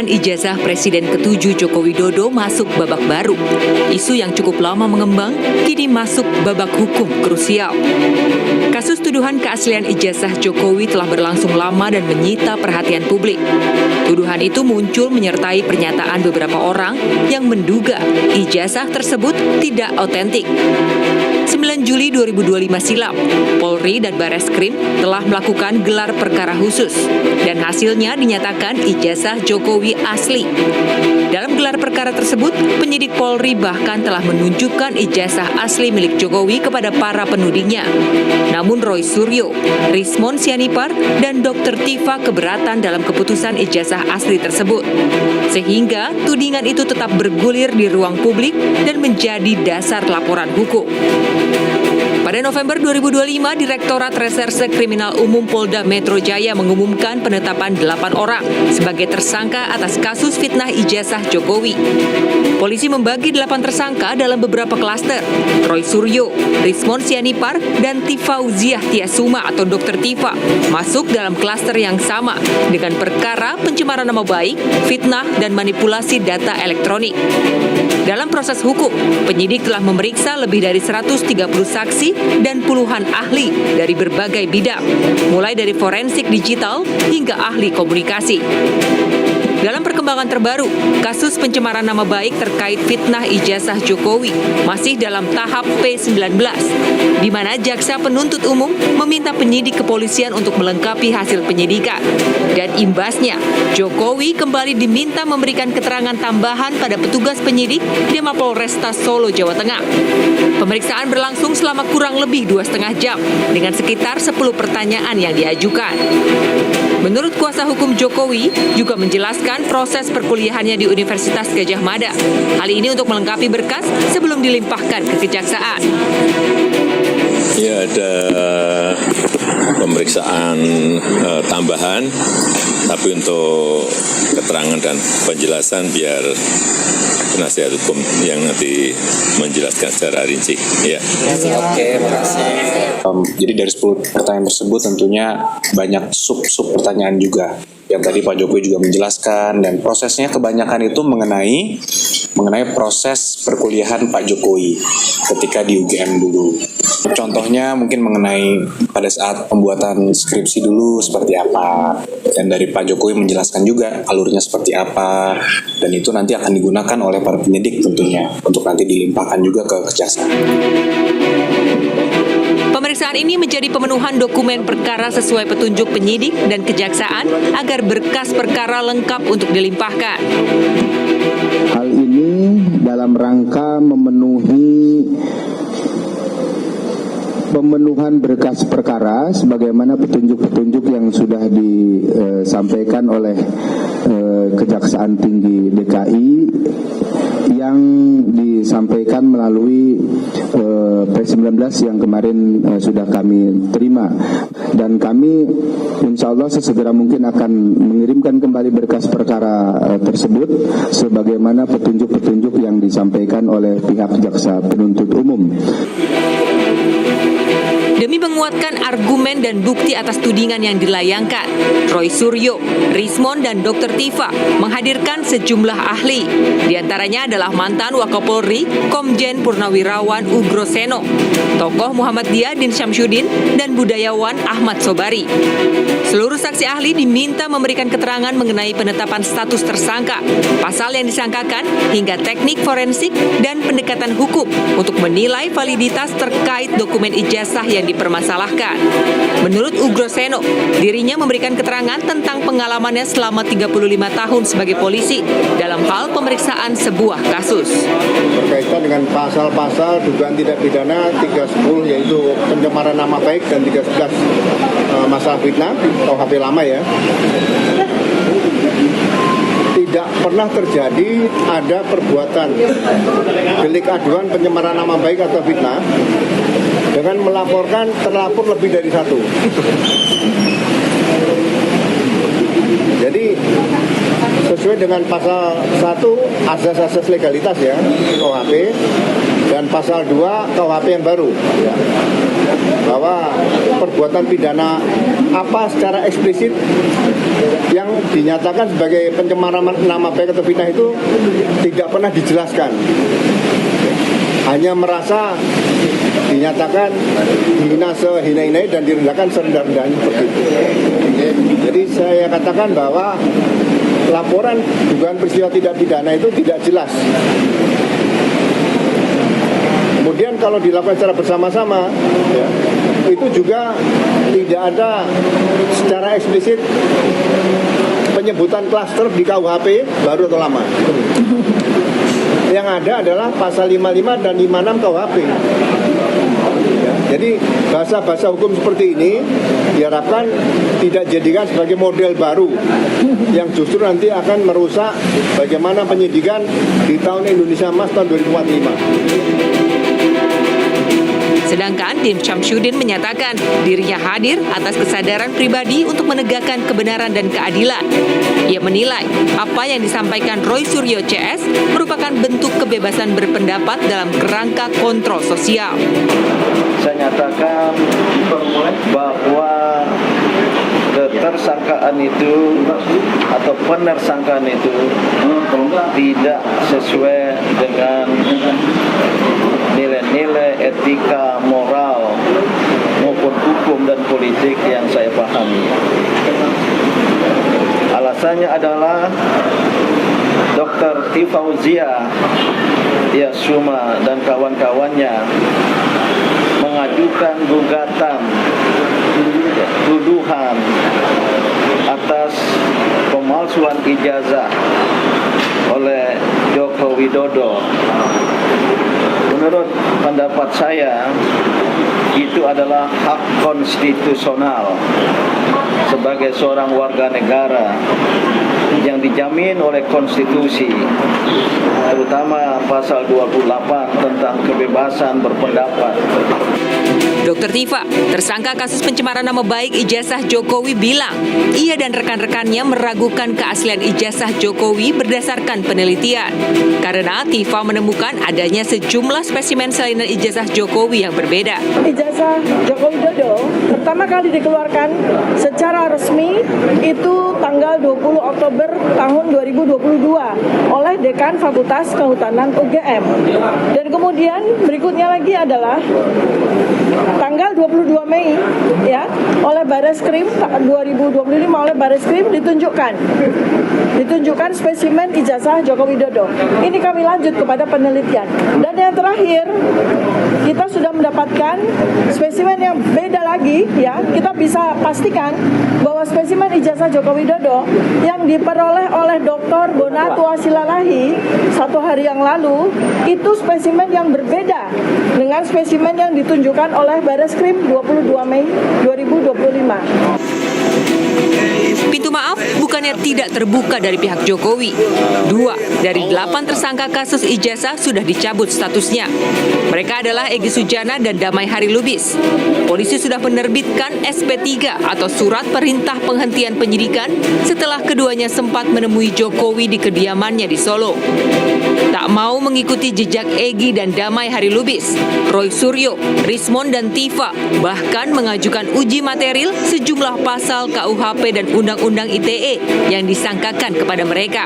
Penguatan ijazah Presiden ke-7 Joko Widodo masuk babak baru. Isu yang cukup lama mengembang, kini masuk babak hukum krusial. Kasus tuduhan keaslian ijazah Jokowi telah berlangsung lama dan menyita perhatian publik. Tuduhan itu muncul menyertai pernyataan beberapa orang yang menduga ijazah tersebut tidak otentik. 9 Juli 2025 silam, Polri dan Bareskrim telah melakukan gelar perkara khusus dan hasilnya dinyatakan ijazah Jokowi asli. Dalam gelar perkara tersebut, penyidik Polri bahkan telah menunjukkan ijazah asli milik Jokowi kepada para penudingnya. Namun Roy Suryo, Rismon Sianipar, dan Dr. Tifa keberatan dalam keputusan ijazah asli tersebut. Sehingga tudingan itu tetap bergulir di ruang publik dan menjadi dasar laporan hukum. Pada November 2025, Direktorat Reserse Kriminal Umum Polda Metro Jaya mengumumkan penetapan 8 orang sebagai tersangka atas kasus fitnah ijazah Jokowi. Polisi membagi 8 tersangka dalam beberapa klaster. Roy Suryo, Rismon Sianipar, dan Tifauziah Tiasuma atau Dr. Tifa masuk dalam klaster yang sama dengan perkara pencemaran nama baik, fitnah, dan manipulasi data elektronik. Dalam proses hukum, penyidik telah memeriksa lebih dari 130 saksi dan puluhan ahli dari berbagai bidang, mulai dari forensik digital hingga ahli komunikasi. Dalam perkembangan terbaru, kasus pencemaran nama baik terkait fitnah ijazah Jokowi masih dalam tahap P19, di mana jaksa penuntut umum meminta penyidik kepolisian untuk melengkapi hasil penyidikan. Dan imbasnya, Jokowi kembali diminta memberikan keterangan tambahan pada petugas penyidik di Mapolresta Solo, Jawa Tengah. Pemeriksaan berlangsung selama kurang lebih 2,5 jam dengan sekitar 10 pertanyaan yang diajukan. Menurut kuasa hukum Jokowi, juga menjelaskan proses perkuliahannya di Universitas Gadjah Mada. Hal ini untuk melengkapi berkas sebelum dilimpahkan ke kejaksaan. Ya, ada pemeriksaan tambahan, tapi untuk keterangan dan penjelasan biar penasihat hukum yang nanti menjelaskan secara rinci. Ya. Oke, makasih. Jadi dari 10 pertanyaan tersebut tentunya banyak sub pertanyaan juga. Yang tadi Pak Jokowi juga menjelaskan, dan prosesnya kebanyakan itu mengenai proses perkuliahan Pak Jokowi ketika di UGM dulu. Contohnya mungkin mengenai pada saat pembuatan skripsi dulu seperti apa, dan dari Pak Jokowi menjelaskan juga alurnya seperti apa, dan itu nanti akan digunakan oleh para penyidik tentunya untuk nanti dilimpahkan juga ke kejaksaan. Pemeriksaan ini menjadi pemenuhan dokumen perkara sesuai petunjuk penyidik dan kejaksaan agar berkas perkara lengkap untuk dilimpahkan. Hal ini dalam rangka pemenuhan berkas perkara sebagaimana petunjuk-petunjuk yang sudah disampaikan oleh Kejaksaan Tinggi DKI yang disampaikan melalui P19 yang kemarin sudah kami terima, dan kami insya Allah sesegera mungkin akan mengirimkan kembali berkas perkara tersebut sebagaimana petunjuk-petunjuk yang disampaikan oleh pihak jaksa penuntut umum. Demi menguatkan argumen dan bukti atas tudingan yang dilayangkan, Roy Suryo, Rismon, dan Dr. Tifa menghadirkan sejumlah ahli. Di antaranya adalah mantan Wakapolri, Komjen Purnawirawan Ugroseno, tokoh Muhammadiyah Din Syamsuddin, dan budayawan Ahmad Sobari. Seluruh saksi ahli diminta memberikan keterangan mengenai penetapan status tersangka, pasal yang disangkakan, hingga teknik forensik dan pendekatan hukum untuk menilai validitas terkait dokumen ijazah yang dipermasalahkan. Menurut Ugroseno, dirinya memberikan keterangan tentang pengalamannya selama 35 tahun sebagai polisi dalam hal pemeriksaan sebuah kasus. Berkaitan dengan pasal-pasal dugaan tindak pidana 310 yaitu pencemaran nama baik dan 311 masalah fitnah KUHP lama ya. Tidak pernah terjadi ada perbuatan delik aduan pencemaran nama baik atau fitnah dengan melaporkan terlapor lebih dari satu. Jadi sesuai dengan pasal 1 asas-asas legalitas ya KUHP, dan pasal 2 KUHP yang baru, ya, bahwa perbuatan pidana apa secara eksplisit yang dinyatakan sebagai pencemaran nama baik atau fitnah itu tidak pernah dijelaskan. Hanya merasa dinyatakan dihina sehina-hinai dan direndahkan serendah-rendahnya seperti itu. Jadi saya katakan bahwa laporan dugaan peristiwa tidak pidana itu tidak jelas. Kemudian kalau dilakukan secara bersama-sama, ya, itu juga tidak ada secara eksplisit penyebutan klaster di KUHP baru atau lama. Yang ada adalah pasal 55 dan 56 KUHP. Ya, jadi bahasa-bahasa hukum seperti ini diharapkan tidak dijadikan sebagai model baru yang justru nanti akan merusak bagaimana penyidikan di tahun Indonesia Emas tahun 2045. Sedangkan Dim Syamsuddin menyatakan dirinya hadir atas kesadaran pribadi untuk menegakkan kebenaran dan keadilan. Ia menilai apa yang disampaikan Roy Suryo CS merupakan bentuk kebebasan berpendapat dalam kerangka kontrol sosial. Saya nyatakan bahwa ketersangkaan itu atau penersangkaan itu tidak sesuai dengan nilai-nilai etika, moral maupun hukum dan politik yang saya pahami. Alasannya adalah Dr. Tifauzia Yasuma dan kawan-kawannya mengajukan gugatan tuduhan atas pemalsuan ijazah oleh Joko Widodo. Menurut pendapat saya, itu adalah hak konstitusional sebagai seorang warga negara yang dijamin oleh konstitusi, terutama pasal 28 tentang kebebasan berpendapat. Dr. Tifa, tersangka kasus pencemaran nama baik ijazah Jokowi bilang, ia dan rekan-rekannya meragukan keaslian ijazah Jokowi berdasarkan penelitian. Karena Tifa menemukan adanya sejumlah spesimen salinan ijazah Jokowi yang berbeda. Ijazah Joko Widodo pertama kali dikeluarkan secara resmi itu tanggal 20 Oktober tahun 2022 oleh Dekan Fakultas Kehutanan UGM. Dan kemudian berikutnya lagi adalah tanggal 22 Mei ya oleh Bareskrim 2025 oleh Bareskrim ditunjukkan spesimen ijazah Joko Widodo. Ini kami lanjut kepada penelitian. Dan yang terakhir kita sudah mendapatkan spesimen yang beda lagi ya. Kita bisa pastikan bahwa spesimen ijazah Joko Widodo yang diperoleh oleh Dr. Bonatu Asilalahi 1 hari yang lalu itu spesimen yang berbeda dengan spesimen yang ditunjukkan oleh Bareskrim 22 Mei 2025. Pintu maaf bukannya tidak terbuka dari pihak Jokowi. 2 dari 8 tersangka kasus ijazah sudah dicabut statusnya. Mereka adalah Egy Sujana dan Damai Hari Lubis. Polisi sudah menerbitkan SP3 atau surat perintah penghentian penyidikan setelah keduanya sempat menemui Jokowi di kediamannya di Solo. Tak mau mengikuti jejak Egy dan Damai Hari Lubis, Roy Suryo, Rismon dan Tifa bahkan mengajukan uji materil sejumlah pasal KUHP dan Undang-Undang ITE yang disangkakan kepada mereka.